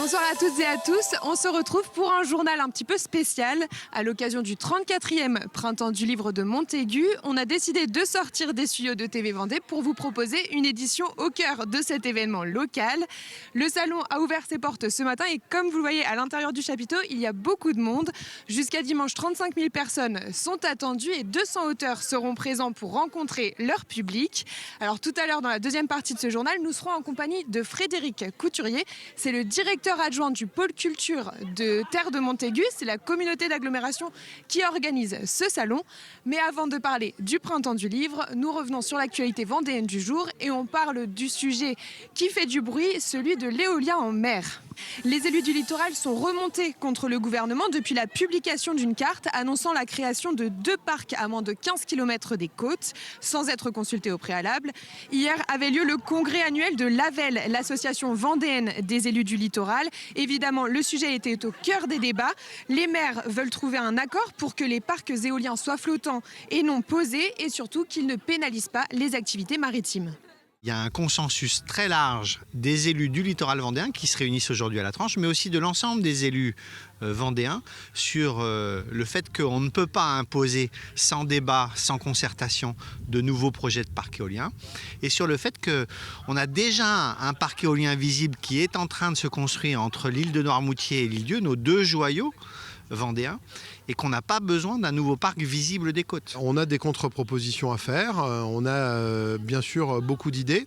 Bonsoir à toutes et à tous, on se retrouve pour un journal un petit peu spécial. À l'occasion du 34e printemps du livre de Montaigu, on a décidé de sortir des studios de TV Vendée pour vous proposer une édition au cœur de cet événement local. Le salon a ouvert ses portes ce matin et comme vous le voyez à l'intérieur du chapiteau, il y a beaucoup de monde. Jusqu'à dimanche, 35 000 personnes sont attendues et 200 auteurs seront présents pour rencontrer leur public. Alors tout à l'heure, dans la deuxième partie de ce journal, nous serons en compagnie de Frédéric Couturier. C'est le directeur adjoint du pôle culture de Terre de Montaigu. C'est la communauté d'agglomération qui organise ce salon. Mais avant de parler du printemps du livre, nous revenons sur l'actualité vendéenne du jour et on parle du sujet qui fait du bruit, celui de l'éolien en mer. Les élus du littoral sont remontés contre le gouvernement depuis la publication d'une carte annonçant la création de 2 parcs à moins de 15 km des côtes, sans être consultés au préalable. Hier avait lieu le congrès annuel de l'AVEL, l'association vendéenne des élus du littoral. Évidemment, le sujet était au cœur des débats. Les maires veulent trouver un accord pour que les parcs éoliens soient flottants et non posés et surtout qu'ils ne pénalisent pas les activités maritimes. Il y a un consensus très large des élus du littoral vendéen qui se réunissent aujourd'hui à la Tranche, mais aussi de l'ensemble des élus vendéens sur le fait qu'on ne peut pas imposer sans débat, sans concertation, de nouveaux projets de parcs éoliens. Et sur le fait qu'on a déjà un parc éolien visible qui est en train de se construire entre l'île de Noirmoutier et l'île Dieu, nos 2 joyaux vendéens, et qu'on n'a pas besoin d'un nouveau parc visible des côtes. On a des contre-propositions à faire, on a bien sûr beaucoup d'idées.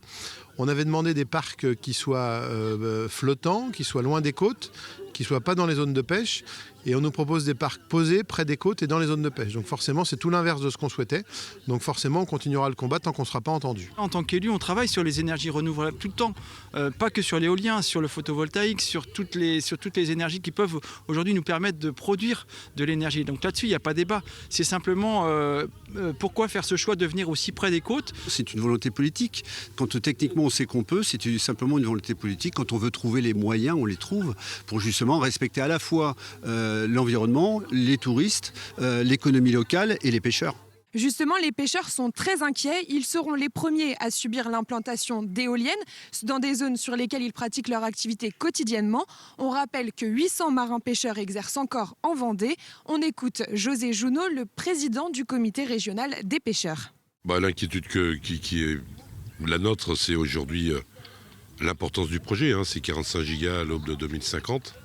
On avait demandé des parcs qui soient flottants, qui soient loin des côtes, qui ne soient pas dans les zones de pêche. Et on nous propose des parcs posés près des côtes et dans les zones de pêche. Donc forcément, c'est tout l'inverse de ce qu'on souhaitait. Donc forcément, on continuera le combat tant qu'on ne sera pas entendu. En tant qu'élu, on travaille sur les énergies renouvelables tout le temps. Pas que sur l'éolien, sur le photovoltaïque, sur toutes les énergies qui peuvent aujourd'hui nous permettre de produire de l'énergie. Donc là-dessus, il n'y a pas débat. C'est simplement pourquoi faire ce choix de venir aussi près des côtes. C'est une volonté politique. Quand techniquement on sait qu'on peut, c'est simplement une volonté politique. Quand on veut trouver les moyens, on les trouve pour justement respecter à la fois l'environnement, les touristes, l'économie locale et les pêcheurs. Justement, les pêcheurs sont très inquiets. Ils seront les premiers à subir l'implantation d'éoliennes dans des zones sur lesquelles ils pratiquent leur activité quotidiennement. On rappelle que 800 marins-pêcheurs exercent encore en Vendée. On écoute José Jounot, le président du comité régional des pêcheurs. L'inquiétude qui est la nôtre, c'est aujourd'hui l'importance du projet. C'est 45 gigas à l'aube de 2050.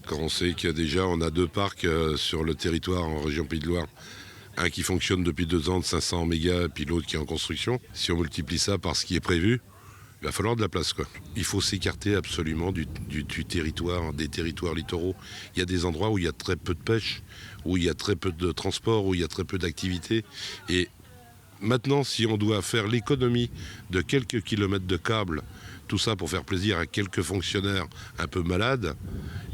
Quand on sait on a 2 parcs sur le territoire en région Pays de Loire, un qui fonctionne depuis 2 ans de 500 mégas et puis l'autre qui est en construction. Si on multiplie ça par ce qui est prévu, il va falloir de la place, quoi. Il faut s'écarter absolument du territoire, des territoires littoraux. Il y a des endroits où il y a très peu de pêche, où il y a très peu de transport, où il y a très peu d'activité. Et maintenant, si on doit faire l'économie de quelques kilomètres de câbles, tout ça pour faire plaisir à quelques fonctionnaires un peu malades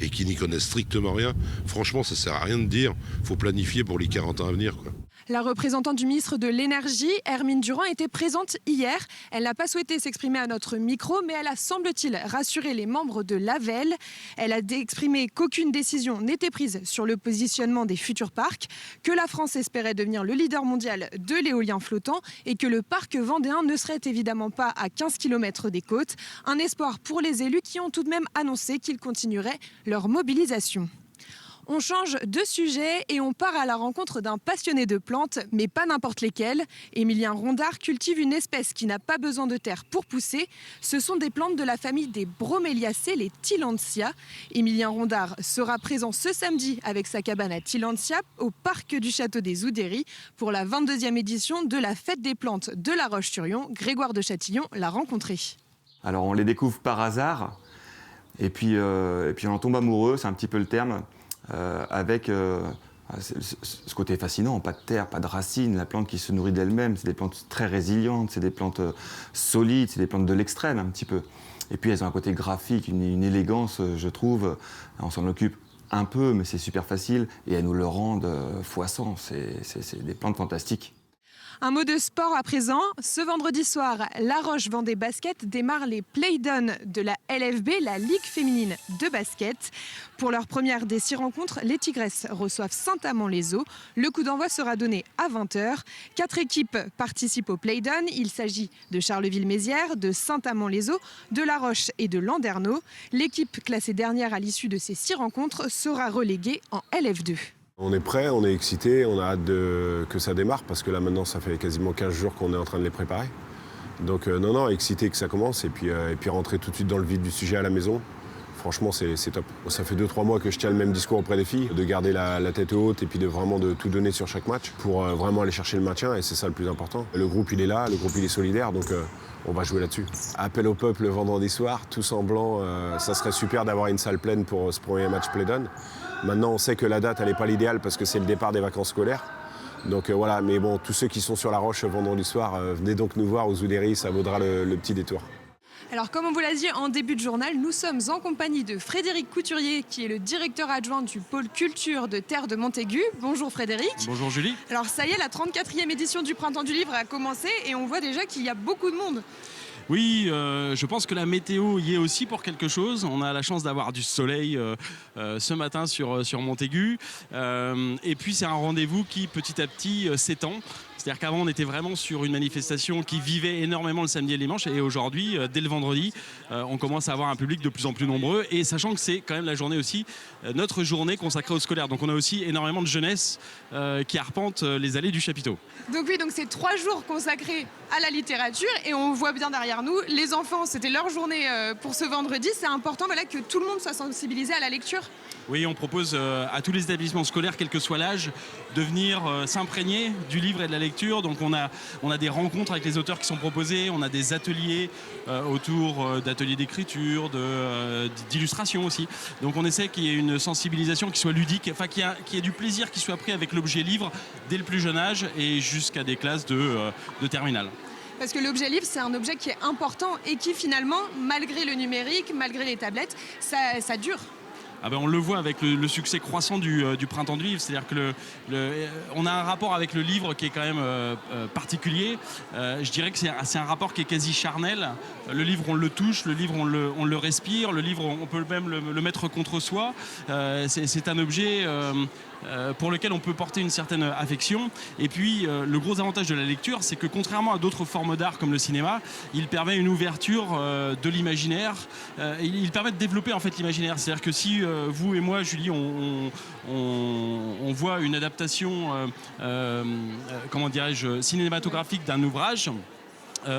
et qui n'y connaissent strictement rien, franchement, ça sert à rien de dire. Il faut planifier pour les 40 ans à venir, quoi. La représentante du ministre de l'Énergie, Hermine Durand, était présente hier. Elle n'a pas souhaité s'exprimer à notre micro, mais elle a, semble-t-il, rassuré les membres de l'AVEL. Elle a exprimé qu'aucune décision n'était prise sur le positionnement des futurs parcs, que la France espérait devenir le leader mondial de l'éolien flottant et que le parc vendéen ne serait évidemment pas à 15 km des côtes. Un espoir pour les élus qui ont tout de même annoncé qu'ils continueraient leur mobilisation. On change de sujet et on part à la rencontre d'un passionné de plantes, mais pas n'importe lesquelles. Émilien Rondard cultive une espèce qui n'a pas besoin de terre pour pousser. Ce sont des plantes de la famille des Broméliacées, les Tillandsia. Émilien Rondard sera présent ce samedi avec sa cabane à Tillandsia au parc du château des Oudéry pour la 22e édition de la fête des plantes de La Roche-sur-Yon. Grégoire de Châtillon l'a rencontré. Alors on les découvre par hasard et puis on en tombe amoureux, c'est un petit peu le terme. Avec ce côté fascinant, pas de terre, pas de racines, la plante qui se nourrit d'elle-même, c'est des plantes très résilientes, c'est des plantes solides, c'est des plantes de l'extrême un petit peu. Et puis elles ont un côté graphique, une élégance, je trouve, on s'en occupe un peu, mais c'est super facile, et elles nous le rendent x100, c'est des plantes fantastiques. Un mot de sport à présent. Ce vendredi soir, La Roche-Vendée Basket démarre les play-downs de la LFB, la Ligue féminine de basket. Pour leur première des 6 rencontres, les Tigresses reçoivent Saint-Amand-les-Eaux. Le coup d'envoi sera donné à 20h. 4 équipes participent au play-down. Il s'agit de Charleville-Mézières, de Saint-Amand-les-Eaux, de La Roche et de Landerneau. L'équipe classée dernière à l'issue de ces 6 rencontres sera reléguée en LF2. On est prêt, on est excité, on a hâte que ça démarre parce que là maintenant ça fait quasiment 15 jours qu'on est en train de les préparer. Donc non, excité que ça commence et puis rentrer tout de suite dans le vif du sujet à la maison. Franchement c'est top. Ça fait 2-3 mois que je tiens le même discours auprès des filles, de garder la tête haute et puis de tout donner sur chaque match pour vraiment aller chercher le maintien et c'est ça le plus important. Le groupe il est là, le groupe il est solidaire donc on va jouer là-dessus. Appel au peuple le vendredi soir, tous en blanc, ça serait super d'avoir une salle pleine pour ce premier match play-down. Maintenant, on sait que la date, elle n'est pas l'idéale parce que c'est le départ des vacances scolaires. Donc voilà, mais bon, tous ceux qui sont sur la Roche vendredi soir, venez donc nous voir aux Oudéry, ça vaudra le petit détour. Alors comme on vous l'a dit en début de journal, nous sommes en compagnie de Frédéric Couturier qui est le directeur adjoint du pôle culture de Terre de Montaigu. Bonjour Frédéric. Bonjour Julie. Alors ça y est, la 34e édition du Printemps du Livre a commencé et on voit déjà qu'il y a beaucoup de monde. Oui, je pense que la météo y est aussi pour quelque chose. On a la chance d'avoir du soleil ce matin sur Montaigu. Et puis c'est un rendez-vous qui petit à petit s'étend. C'est-à-dire qu'avant, on était vraiment sur une manifestation qui vivait énormément le samedi et le dimanche. Et aujourd'hui, dès le vendredi, on commence à avoir un public de plus en plus nombreux. Et sachant que c'est quand même la journée aussi, notre journée consacrée aux scolaires. Donc on a aussi énormément de jeunesse qui arpente les allées du chapiteau. Donc oui, donc c'est 3 jours consacrés à la littérature. Et on voit bien derrière nous, les enfants, c'était leur journée pour ce vendredi. C'est important que tout le monde soit sensibilisé à la lecture. Oui, on propose à tous les établissements scolaires, quel que soit l'âge, de venir s'imprégner du livre et de la lecture. Donc on a des rencontres avec les auteurs qui sont proposés, on a des ateliers autour d'ateliers d'écriture, d'illustration aussi. Donc on essaie qu'il y ait une sensibilisation qui soit ludique, enfin qu'il y ait du plaisir qui soit pris avec l'objet livre dès le plus jeune âge et jusqu'à des classes de terminale. Parce que l'objet livre, c'est un objet qui est important et qui finalement, malgré le numérique, malgré les tablettes, ça dure. Ah ben on le voit avec le succès croissant du Printemps du Livre, c'est-à-dire que on a un rapport avec le livre qui est quand même particulier. Je dirais que c'est un rapport qui est quasi charnel. Le livre, on le touche, le livre, on le respire, le livre, on peut même le mettre contre soi. C'est un objet pour lequel on peut porter une certaine affection. Et puis, le gros avantage de la lecture, c'est que contrairement à d'autres formes d'art comme le cinéma, il permet une ouverture de l'imaginaire. Il permet de développer en fait l'imaginaire. C'est-à-dire que si vous et moi, Julie, on voit une adaptation, comment dirais-je, cinématographique d'un ouvrage,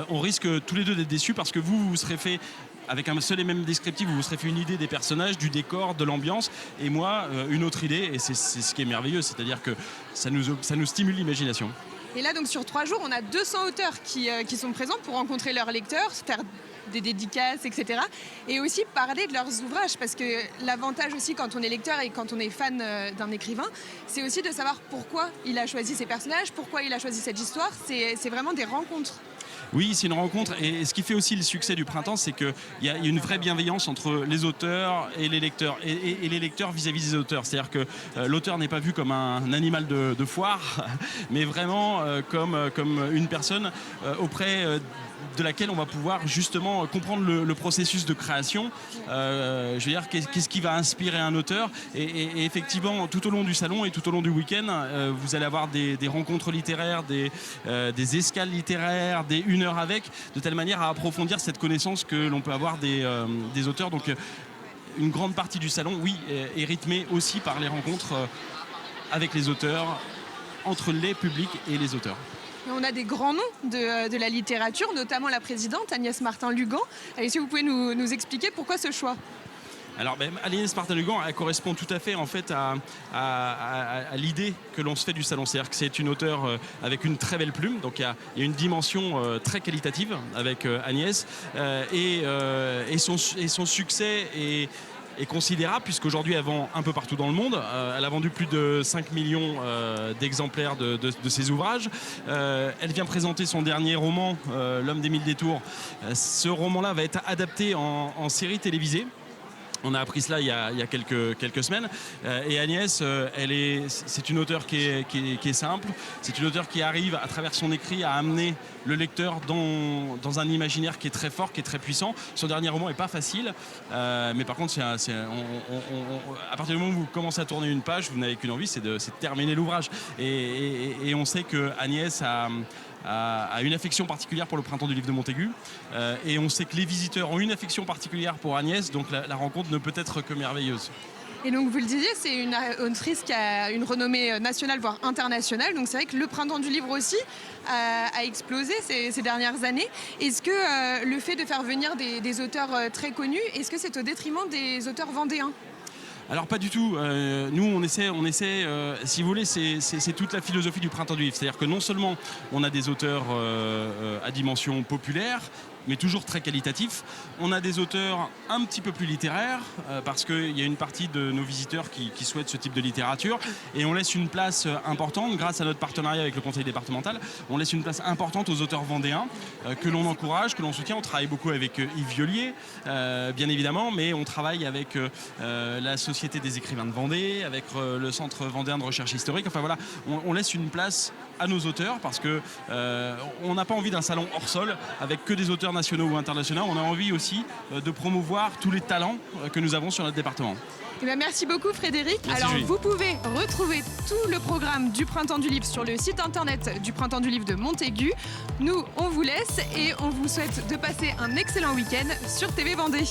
on risque tous les deux d'être déçus parce que vous serez fait avec un seul et même descriptif, vous vous serez fait une idée des personnages, du décor, de l'ambiance, et moi, une autre idée, et c'est ce qui est merveilleux, c'est-à-dire que ça nous stimule l'imagination. Et là, donc sur 3 jours, on a 200 auteurs qui sont présents pour rencontrer leurs lecteurs, faire des dédicaces, etc. Et aussi parler de leurs ouvrages, parce que l'avantage aussi quand on est lecteur et quand on est fan d'un écrivain, c'est aussi de savoir pourquoi il a choisi ces personnages, pourquoi il a choisi cette histoire. C'est vraiment des rencontres. Oui, c'est une rencontre et ce qui fait aussi le succès du printemps, c'est qu'il y a une vraie bienveillance entre les auteurs et les lecteurs et les lecteurs vis-à-vis des auteurs. C'est-à-dire que l'auteur n'est pas vu comme un animal de foire, mais vraiment comme une personne auprès de laquelle on va pouvoir justement comprendre le processus de création. Je veux dire, qu'est-ce qui va inspirer un auteur et effectivement, tout au long du salon et tout au long du week-end, vous allez avoir des rencontres littéraires, des escales littéraires, des 1 heure avec, de telle manière à approfondir cette connaissance que l'on peut avoir des auteurs. Donc, une grande partie du salon, oui, est rythmée aussi par les rencontres avec les auteurs, entre les publics et les auteurs. On a des grands noms de la littérature, notamment la présidente Agnès Martin-Lugan. Est-ce que vous pouvez nous expliquer pourquoi ce choix ? Alors, Agnès Martin-Lugan, elle correspond tout à fait en fait à l'idée que l'on se fait du salon. C'est-à-dire que c'est une auteure avec une très belle plume, donc il y a une dimension très qualitative avec Agnès et son succès est considérable puisqu'aujourd'hui elle vend un peu partout dans le monde. Elle a vendu plus de 5 millions d'exemplaires de ses ouvrages. Elle vient présenter son dernier roman, L'homme des mille détours. Ce roman-là va être adapté en série télévisée. On a appris cela il y a quelques semaines. Et Agnès, c'est une auteure qui est simple. C'est une auteure qui arrive, à travers son écrit, à amener le lecteur dans un imaginaire qui est très fort, qui est très puissant. Son dernier roman n'est pas facile. Mais par contre, à partir du moment où vous commencez à tourner une page, vous n'avez qu'une envie, c'est de terminer l'ouvrage. Et on sait que Agnès a une affection particulière pour le Printemps du livre de Montaigu. Et on sait que les visiteurs ont une affection particulière pour Agnès, donc la rencontre ne peut être que merveilleuse. Et donc vous le disiez, c'est une autrice qui a une renommée nationale, voire internationale. Donc c'est vrai que le Printemps du livre aussi a explosé ces dernières années. Est-ce que le fait de faire venir des auteurs très connus, est-ce que c'est au détriment des auteurs vendéens ? Alors pas du tout. Nous on essaie si vous voulez, c'est toute la philosophie du Printemps du livre. C'est-à-dire que non seulement on a des auteurs à dimension populaire, mais toujours très qualitatifs. On a des auteurs un petit peu plus littéraires, parce qu'il y a une partie de nos visiteurs qui souhaitent ce type de littérature, et on laisse une place importante, grâce à notre partenariat avec le conseil départemental, on laisse une place importante aux auteurs vendéens, que l'on encourage, que l'on soutient. On travaille beaucoup avec Yves Violier, bien évidemment, mais on travaille avec la Société des écrivains de Vendée, avec le Centre vendéen de recherche historique. Enfin voilà, on laisse une place à nos auteurs, parce que on n'a pas envie d'un salon hors sol avec que des auteurs nationaux ou internationaux. On a envie aussi de promouvoir tous les talents que nous avons sur notre département. Eh bien, merci beaucoup Frédéric. Merci, alors Julie. vous pouvez retrouver tout le programme du Printemps du Livre sur le site internet du Printemps du Livre de Montaigu. Nous, on vous laisse et on vous souhaite de passer un excellent week-end sur TV Vendée.